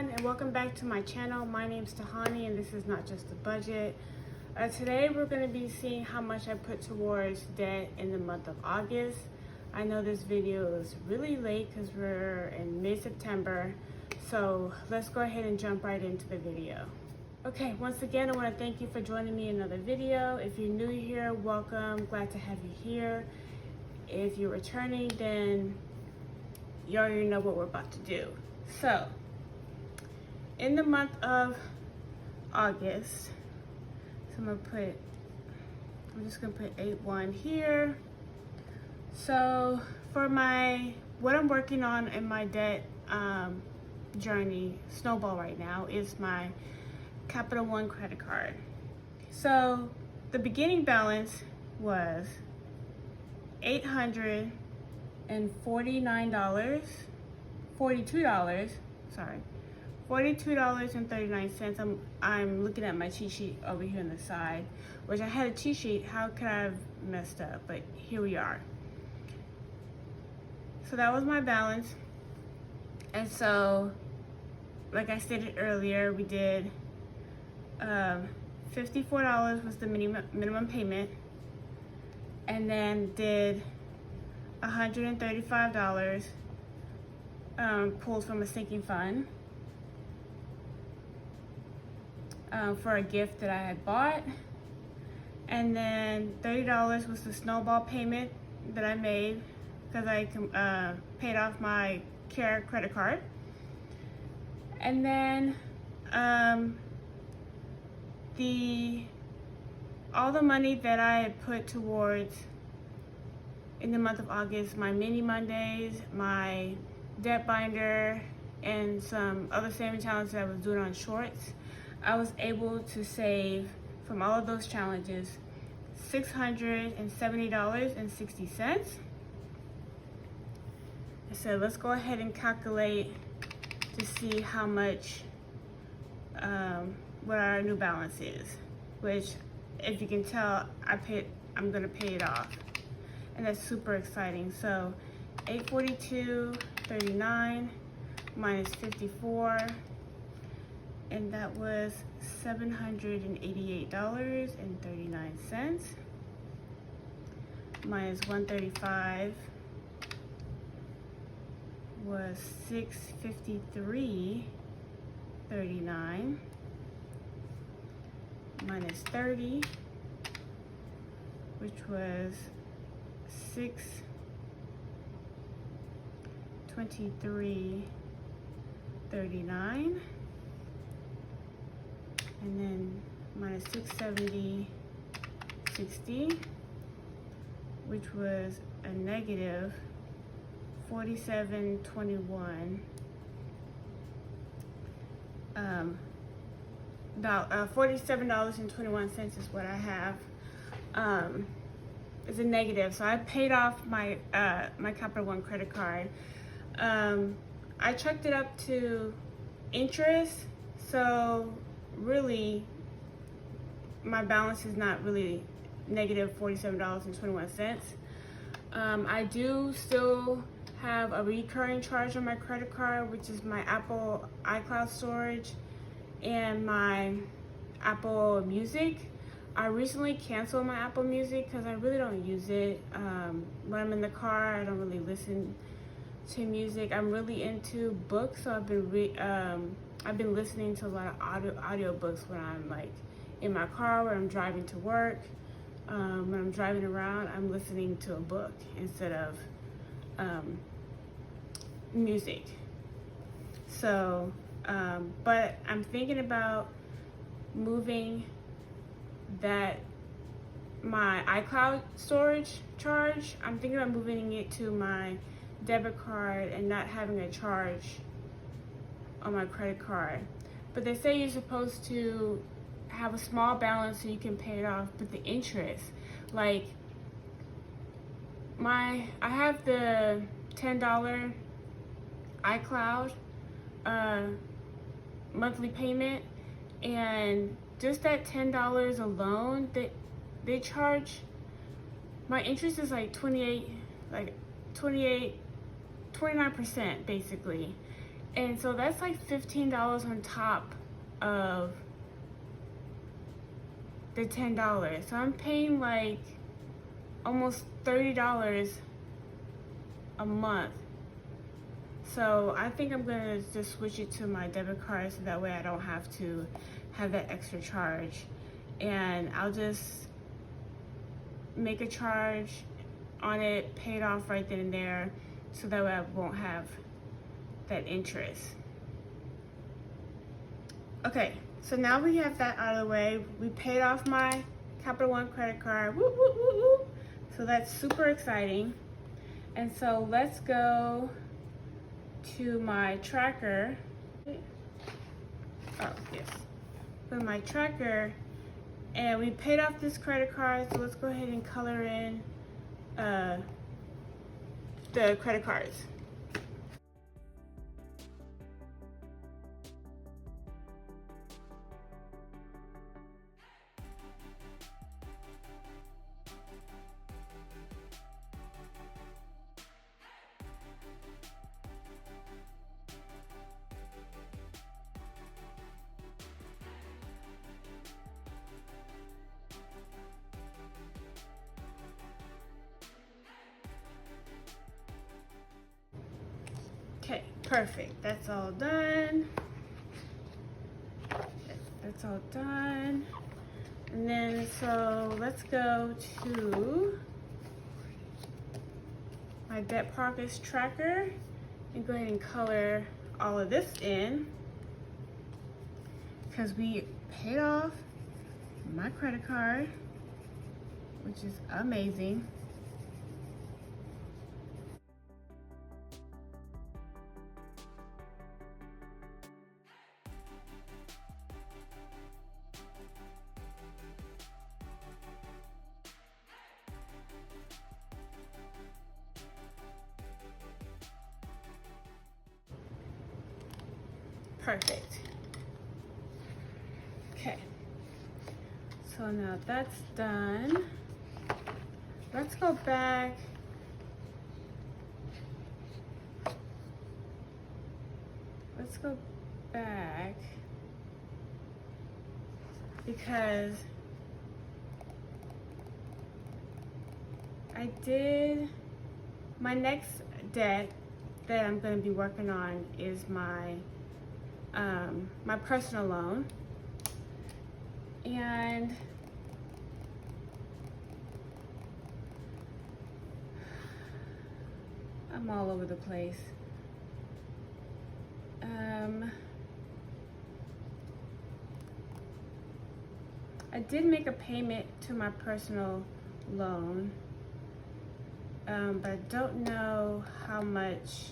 everyone, and welcome back to my channel. My name's Tahani and this is Not Just a Budget. Today we're going to be seeing how much I put towards debt in the month of August. I know this video is really late because we're in mid-September, so let's go ahead and jump right into the video. Okay, once again, I want to thank you for joining me in another video. If you're new here, welcome. Glad to have you here. If you're returning, then you already know what we're about to do. So, in the month of August, I'm just gonna put 8-1 here. So for what I'm working on in my debt journey, Snowball right now, is my Capital One credit card. So the beginning balance was $42.39. I'm looking at my cheat sheet over here on the side, which I had a cheat sheet. How could I have messed up? But here we are. So that was my balance. And so, like I stated earlier, we did $54 was the minimum payment, and then did $135 pulled from a sinking fund for a gift that I had bought, and then $30 was the Snowball payment that I made because I paid off my Care credit card, and then all the money that I had put towards in the month of August, my mini Mondays, my debt binder, and some other saving challenges that I was doing on shorts, I was able to save from all of those challenges $670.60. So let's go ahead and calculate to see how much, what our new balance is, which, if you can tell, I'm gonna pay it off. And that's super exciting. So $842.39 minus 54, and that was $788.39, minus 135 was $653.39, minus 30, which was $623.39, and then minus 670.60, which was a negative $47.21. $47.21 is what I have. It's a negative, so I paid off my my Capital One credit card. I checked it up to interest, so really my balance is not really negative $47.21. I do still have a recurring charge on my credit card, which is my Apple iCloud storage and my Apple Music. I recently canceled my Apple Music because I really don't use it. When I'm in the car, I don't really listen to music. I'm really into books, so I've been listening to a lot of audio books when I'm like in my car, when I'm driving to work. When I'm driving around, I'm listening to a book instead of music. So, but I'm thinking about moving my iCloud storage charge. I'm thinking about moving it to my debit card and not having a charge on my credit card. But they say you're supposed to have a small balance so you can pay it off, but the interest, like I have the $10 iCloud monthly payment, and just that $10 alone, they charge, my interest is like 29% basically. And so that's like $15 on top of the $10. So I'm paying like almost $30 a month. So I think I'm gonna just switch it to my debit card so that way I don't have to have that extra charge. And I'll just make a charge on it, pay it off right then and there, so that way I won't have that interest. Okay, so now we have that out of the way. We paid off my Capital One credit card. Woo, woo, woo, woo. So that's super exciting. And so let's go to my tracker. Oh, yes. Go to my tracker, and we paid off this credit card, so let's go ahead and color in the credit cards. Okay, perfect. That's all done. That's all done. And then, so let's go to my debt progress tracker and go ahead and color all of this in, because we paid off my credit card, which is amazing. Perfect. Okay, so now that's done. Let's go back. Let's go back because I did my next debt that I'm going to be working on is my my personal loan, and I'm all over the place. I did make a payment to my personal loan, but I don't know how much.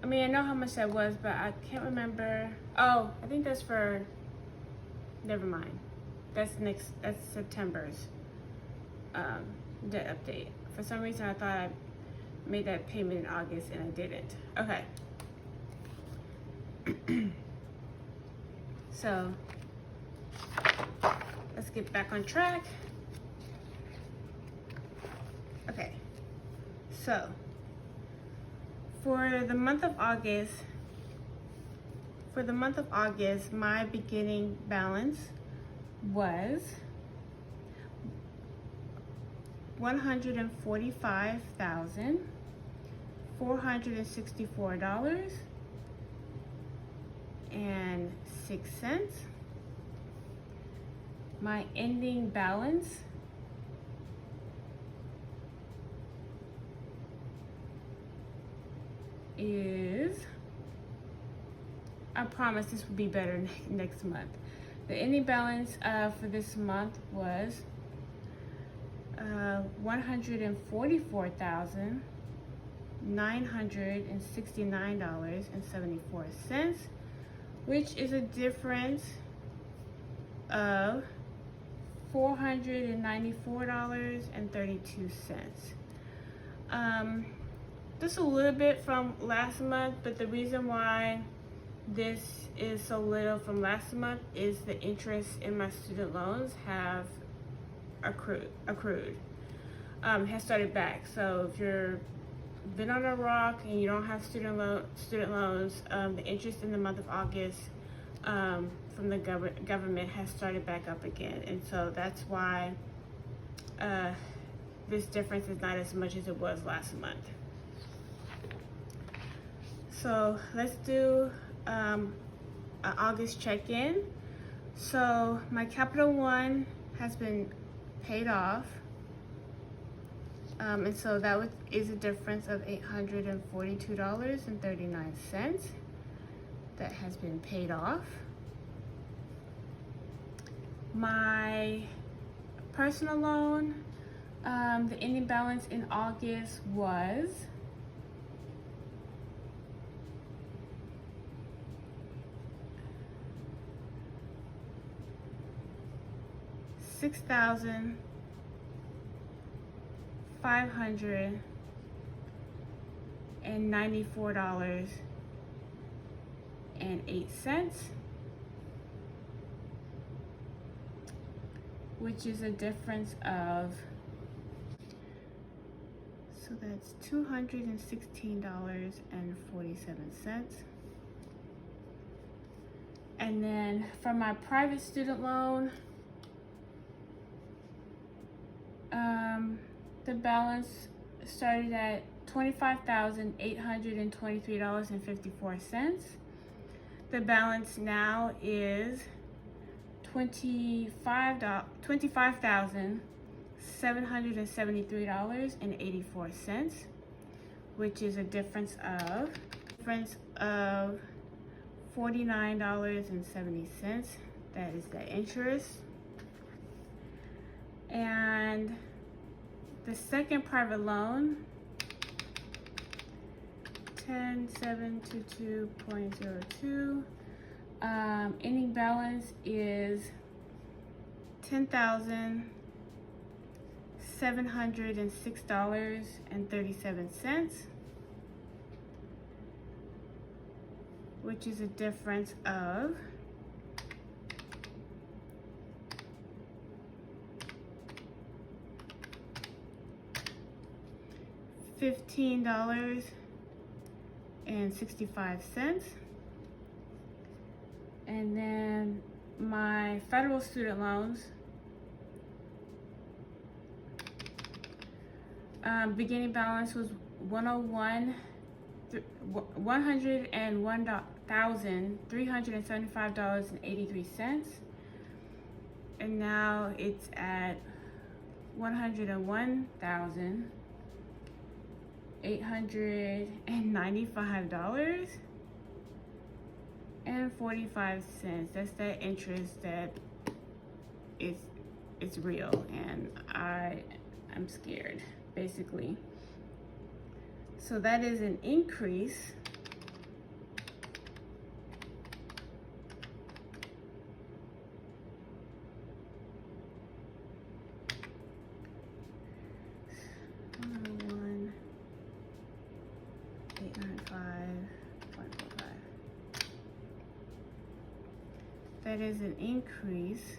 I mean, I know how much that was, but I can't remember. Oh, I think that's for, never mind. That's September's debt update. For some reason, I thought I made that payment in August, and I didn't. Okay. So, let's get back on track. Okay. So, for the month of August, my beginning balance was $145,464.06. My ending balance is, I promise this will be better next month. The ending balance for this month was $144,969.74, which is a difference of $494.32. Just a little bit from last month, but the reason why this is so little from last month is the interest in my student loans have accrued, has started back. So if you're been on a rock and you don't have student loans, the interest in the month of August from the government has started back up again, and so that's why this difference is not as much as it was last month. So let's do an August check-in. So my Capital One has been paid off, and so that is a difference of $842.39 that has been paid off. My personal loan, the ending balance in August was $6,594.08, which is a difference of, so that's $216.47. And then for my private student loan, the balance started at $25,823.54. The balance now is $25,773.84, which is a difference of $49.70. That is the interest. And the second private loan, 10722.02, ending balance is $10,706.37, which is a difference of $15.65. And then my federal student loans, beginning balance was $101,375.83, and now it's at $101,895.45. That's that interest that it's real, and I'm scared, basically. So that is an increase that is an increase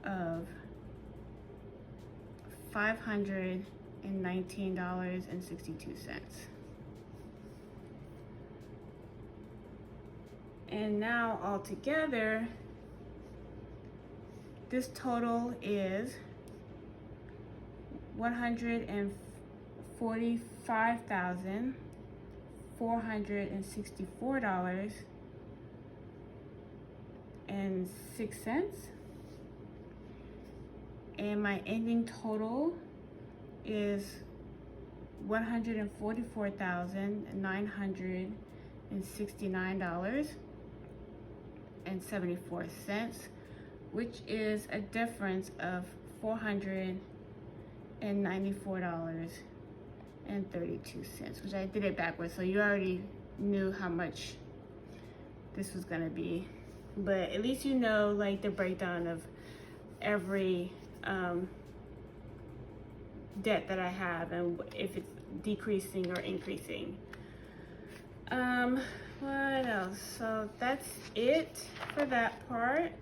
of $519.62. And now altogether, this total is $145,464.06, and my ending total is $144,969.74, which is a difference of $494.32, which I did it backwards, so you already knew how much this was gonna be, but at least you know like the breakdown of every debt that I have and if it's decreasing or increasing. What else? So that's it for that part.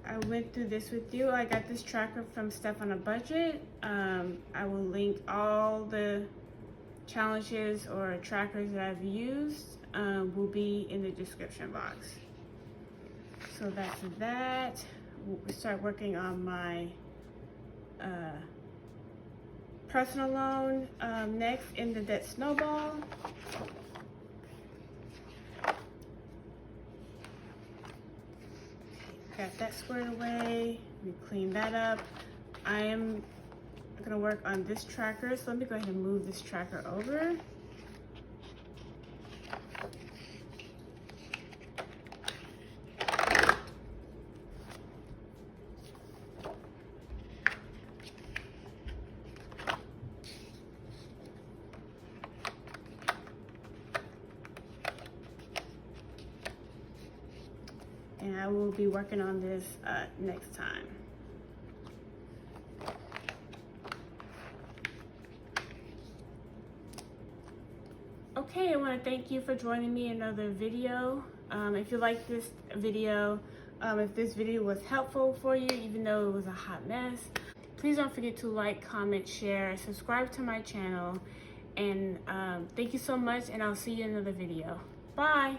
I went through this with you. I got this tracker from Steph on a Budget. I will link all the challenges or trackers that I've used will be in the description box. So that's that. We'll start working on my personal loan next in the debt snowball. Got that squared away. We clean that up. I am gonna work on this tracker, so let me go ahead and move this tracker over. And I will be working on this next time. Okay, I want to thank you for joining me in another video. If you like this video, if this video was helpful for you, even though it was a hot mess, please don't forget to like, comment, share, subscribe to my channel. And thank you so much, and I'll see you in another video. Bye.